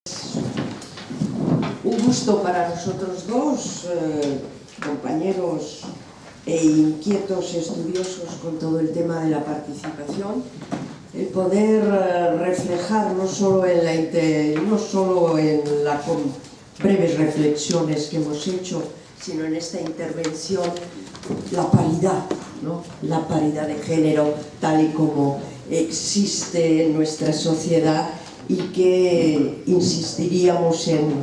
Un gusto para nosotros dos, compañeros e inquietos estudiosos con todo el tema de la participación, el poder reflejar no solo en las breves reflexiones que hemos hecho, sino en esta intervención, la paridad, ¿no? La paridad de género tal y como existe en nuestra sociedad y que insistiríamos en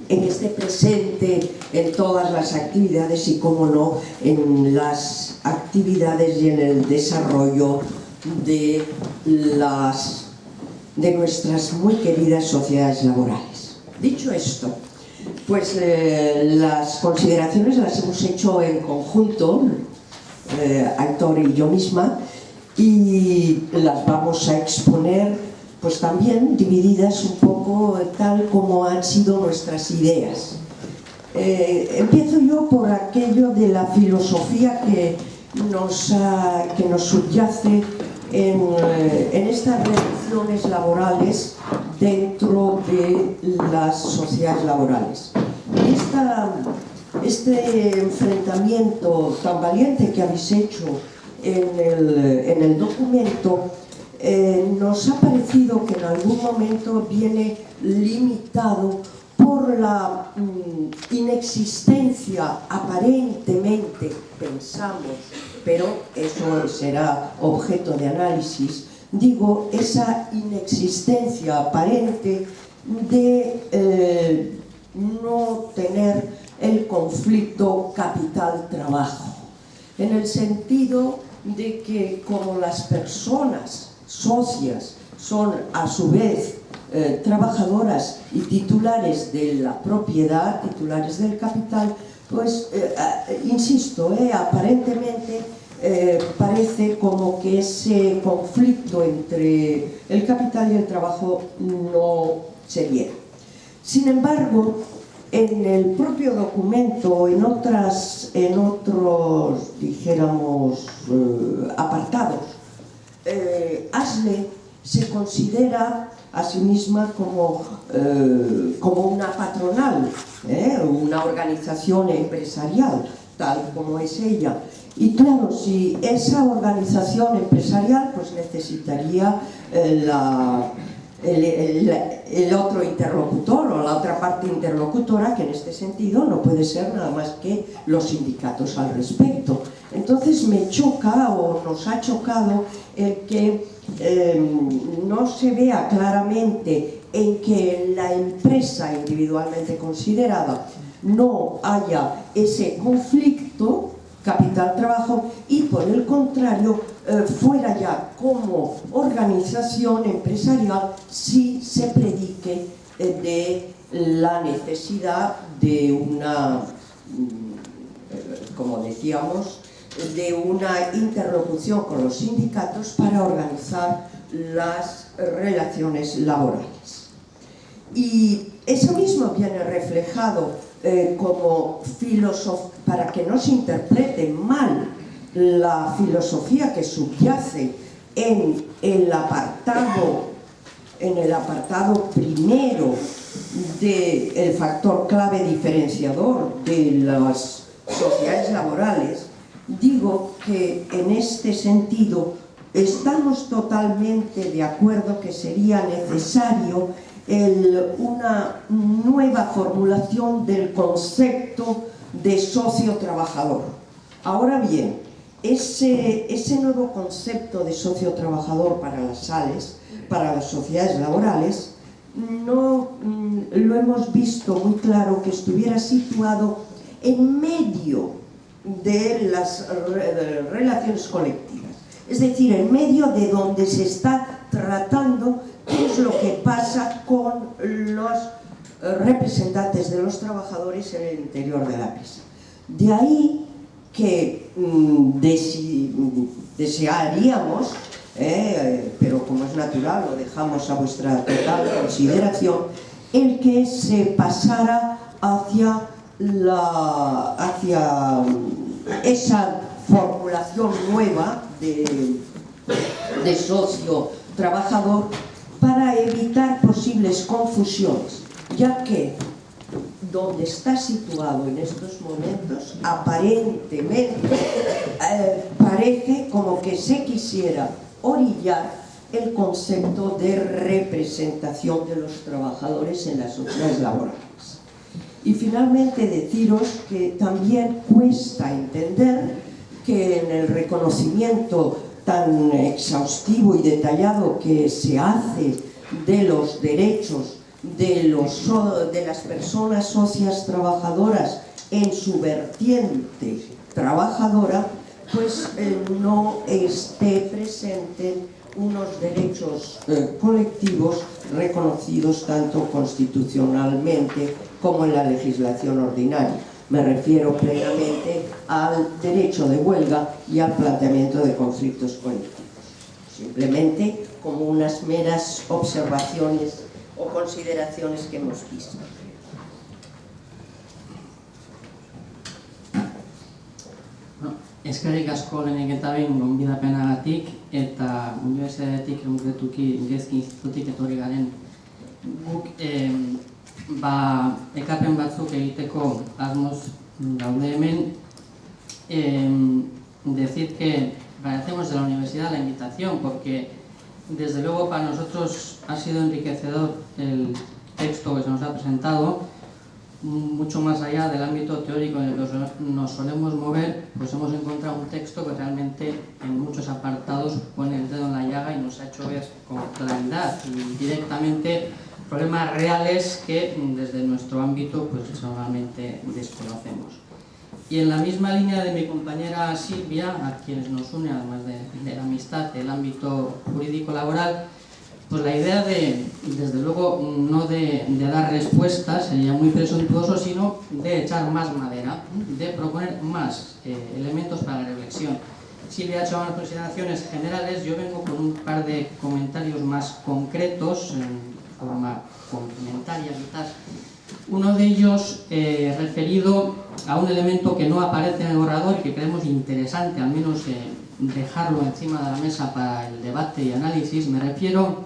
este presente en todas las actividades y, como no, en las actividades y en el desarrollo de nuestras muy queridas sociedades laborales. Dicho esto, pues las consideraciones las hemos hecho en conjunto, Aitor y yo misma, y las vamos a exponer pues también divididas un poco tal como han sido nuestras ideas. Empiezo yo por aquello de la filosofía que nos subyace en estas relaciones laborales dentro de las sociedades laborales. Este enfrentamiento tan valiente que habéis hecho en el documento nos ha parecido que en algún momento viene limitado por la inexistencia, aparentemente, pensamos, pero eso será objeto de análisis, digo, esa inexistencia aparente de no tener el conflicto capital-trabajo, en el sentido de que como las personas socias son a su vez trabajadoras y titulares de la propiedad, titulares del capital, pues insisto, aparentemente parece como que ese conflicto entre el capital y el trabajo no se diera. Sin embargo, en el propio documento, en otros, dijéramos, apartados, ASLE se considera a sí misma como una patronal, una organización empresarial, tal como es ella. Y claro, si esa organización empresarial pues necesitaría el otro interlocutor o la otra parte interlocutora, que en este sentido no puede ser nada más que los sindicatos al respecto. Entonces me choca, o nos ha chocado, el que no se vea claramente en que en la empresa individualmente considerada no haya ese conflicto capital-trabajo y, por el contrario, fuera ya como organización empresarial si se predique de la necesidad de una, como decíamos, de una interlocución con los sindicatos para organizar las relaciones laborales. Y eso mismo viene reflejado como filosofía, para que no se interprete mal la filosofía que subyace en el apartado primero del factor clave diferenciador de las sociedades laborales. Digo que en este sentido estamos totalmente de acuerdo que sería necesario una nueva formulación del concepto de socio trabajador. Ahora bien, ese nuevo concepto de socio trabajador para las SALES, para las sociedades laborales, no lo hemos visto muy claro que estuviera situado en medio de las relaciones colectivas, es decir, en medio de donde se está tratando qué es lo que pasa con los representantes de los trabajadores en el interior de la empresa. De ahí que desearíamos, pero como es natural lo dejamos a vuestra total consideración, el que se pasara hacia esa formulación nueva de socio trabajador, para para evitar posibles confusiones, ya que donde está situado en estos momentos, aparentemente parece como que se quisiera orillar el concepto de representación de los trabajadores en las sociedades laborales. Y finalmente deciros que también cuesta entender que en el reconocimiento tan exhaustivo y detallado que se hace de los derechos de las personas socias trabajadoras en su vertiente trabajadora, pues no esté presente unos derechos colectivos reconocidos tanto constitucionalmente como en la legislación ordinaria. Me refiero plenamente al derecho de huelga y al planteamiento de conflictos colectivos. Simplemente como unas meras observaciones o consideraciones que hemos visto. Eskerrik asko lehenik eta behin gonbidapenagatik eta unibertsitatetik konkretuki Gezki Institututik etorri garen guk ekarpen batzuk egiteko asmoz gaude hemen. Decir que agradecemos de la universidad la invitación porque desde luego para nosotros ha sido enriquecedor el texto que se nos ha presentado. Mucho más allá del ámbito teórico en el que nos solemos mover, pues hemos encontrado un texto que realmente en muchos apartados pone el dedo en la llaga y nos ha hecho ver con claridad y directamente problemas reales que desde nuestro ámbito pues solamente desconocemos. Y en la misma línea de mi compañera Silvia, a quienes nos une además de la amistad del ámbito jurídico laboral, pues la idea desde luego, no de dar respuestas, sería muy presuntuoso, sino de echar más madera, de proponer más elementos para la reflexión. Silvia ha hecho unas consideraciones generales, yo vengo con un par de comentarios más concretos, en forma complementaria quizás. Uno de ellos referido a un elemento que no aparece en el borrador y que creemos interesante, al menos dejarlo encima de la mesa para el debate y análisis. Me refiero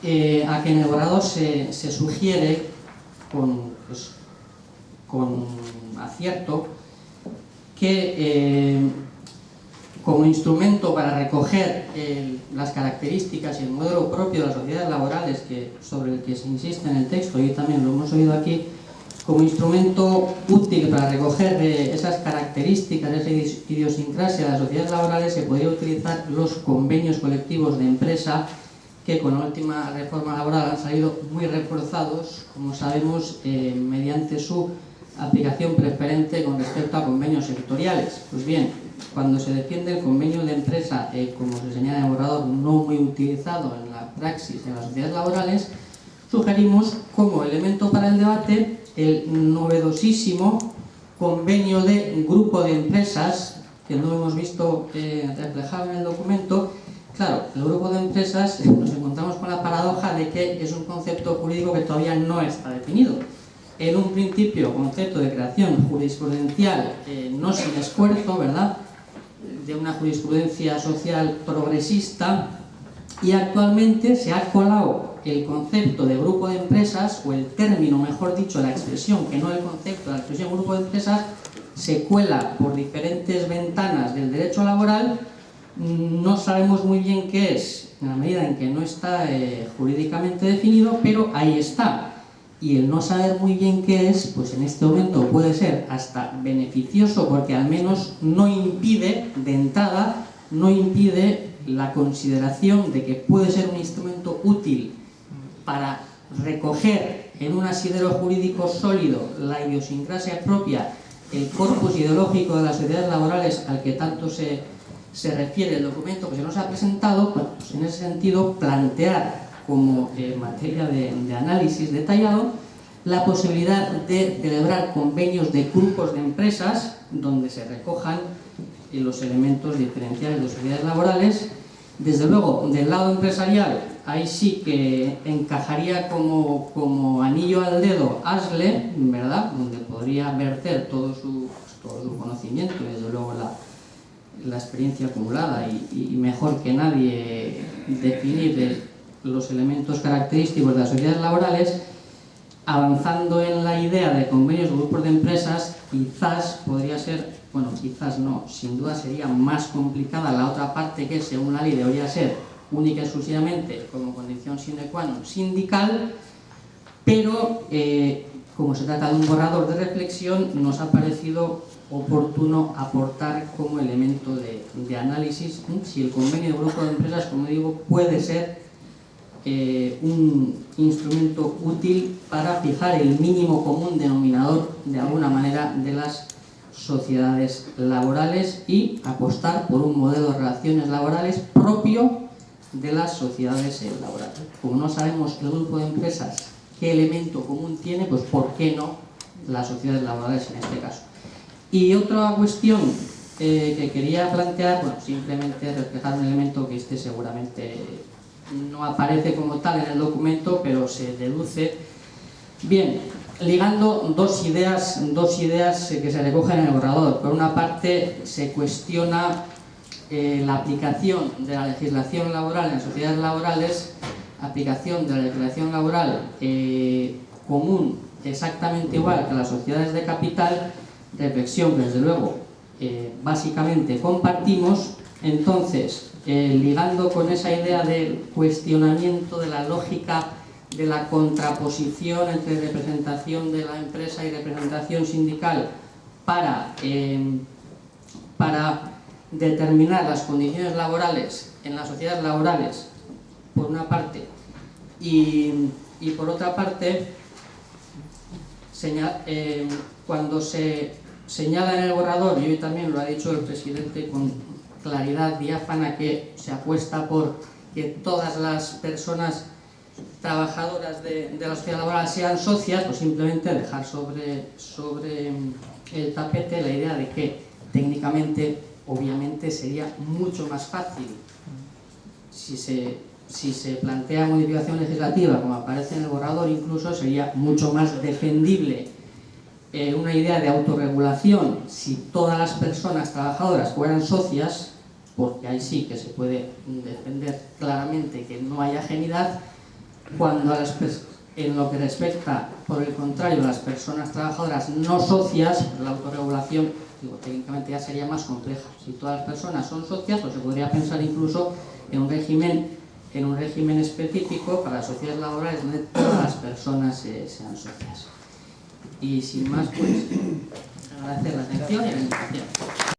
a que en el borrador se sugiere con acierto que como instrumento para recoger las características y el modelo propio de las sociedades laborales sobre el que se insiste en el texto, y también lo hemos oído aquí, como instrumento útil para recoger esas características, esa idiosincrasia de las sociedades laborales, se podría utilizar los convenios colectivos de empresa que con la última reforma laboral han salido muy reforzados, como sabemos, mediante su aplicación preferente con respecto a convenios sectoriales. Pues bien, cuando se defiende el convenio de empresa, como se señala en el borrador, no muy utilizado en la praxis en las sociedades laborales, sugerimos como elemento para el debate el novedosísimo convenio de grupo de empresas, que no hemos visto reflejado en el documento. Claro, el grupo de empresas nos encontramos con la paradoja de que es un concepto jurídico que todavía no está definido. En un principio, concepto de creación jurisprudencial no sin esfuerzo, ¿verdad?, de una jurisprudencia social progresista, y actualmente se ha colado el concepto de grupo de empresas, o el término, mejor dicho, la expresión, que no el concepto, la expresión grupo de empresas, se cuela por diferentes ventanas del derecho laboral. No sabemos muy bien qué es, en la medida en que no está jurídicamente definido, pero ahí está. Y el no saber muy bien qué es, pues en este momento puede ser hasta beneficioso, porque al menos no impide, de entrada, no impide la consideración de que puede ser un instrumento útil para recoger en un asidero jurídico sólido la idiosincrasia propia, el corpus ideológico de las sociedades laborales al que tanto se refiere el documento que se nos ha presentado. Pues en ese sentido, plantear como materia de análisis detallado la posibilidad de celebrar convenios de grupos de empresas donde se recojan los elementos diferenciales de sociedades laborales. Desde luego, del lado empresarial, ahí sí que encajaría como anillo al dedo ASLE, ¿verdad?, donde podría verter todo su conocimiento y desde luego la experiencia acumulada y mejor que nadie definir los elementos característicos de las sociedades laborales, avanzando en la idea de convenios de grupos de empresas, quizás podría ser, bueno, quizás no, sin duda sería más complicada la otra parte, que según la ley debería ser única y exclusivamente como condición sine qua non sindical, pero como se trata de un borrador de reflexión, nos ha parecido oportuno aportar como elemento de análisis si el convenio de grupo de empresas, como digo, puede ser un instrumento útil para fijar el mínimo común denominador de alguna manera de las sociedades laborales y apostar por un modelo de relaciones laborales propio de las sociedades laborales. Como no sabemos el grupo de empresas qué elemento común tiene, pues ¿por qué no las sociedades laborales en este caso? Y otra cuestión que quería plantear, bueno, simplemente reflejar un elemento que seguramente no aparece como tal en el documento, pero se deduce. Bien, ligando dos ideas que se recogen en el borrador. Por una parte, se cuestiona la aplicación de la legislación laboral en las sociedades laborales, aplicación de la legislación laboral común exactamente igual que las sociedades de capital, reflexión que desde luego básicamente compartimos. Entonces, ligando con esa idea del cuestionamiento de la lógica de la contraposición entre representación de la empresa y representación sindical para determinar las condiciones laborales en las sociedades laborales, por una parte, y por otra parte, cuando se señala en el borrador, y hoy también lo ha dicho el presidente con claridad diáfana, que se apuesta por que todas las personas trabajadoras de la sociedad laboral sean socias, pues simplemente dejar sobre el tapete la idea de que técnicamente, obviamente, sería mucho más fácil si se plantea modificación legislativa, como aparece en el borrador, incluso sería mucho más defendible una idea de autorregulación si todas las personas trabajadoras fueran socias, porque ahí sí que se puede defender claramente que no hay ajenidad, cuando en lo que respecta, por el contrario, a las personas trabajadoras no socias, la autorregulación, técnicamente ya sería más compleja. Si todas las personas son socias, pues se podría pensar incluso en un régimen específico para las sociedades laborales donde todas las personas sean socias. Y sin más, pues agradecer la atención y la invitación.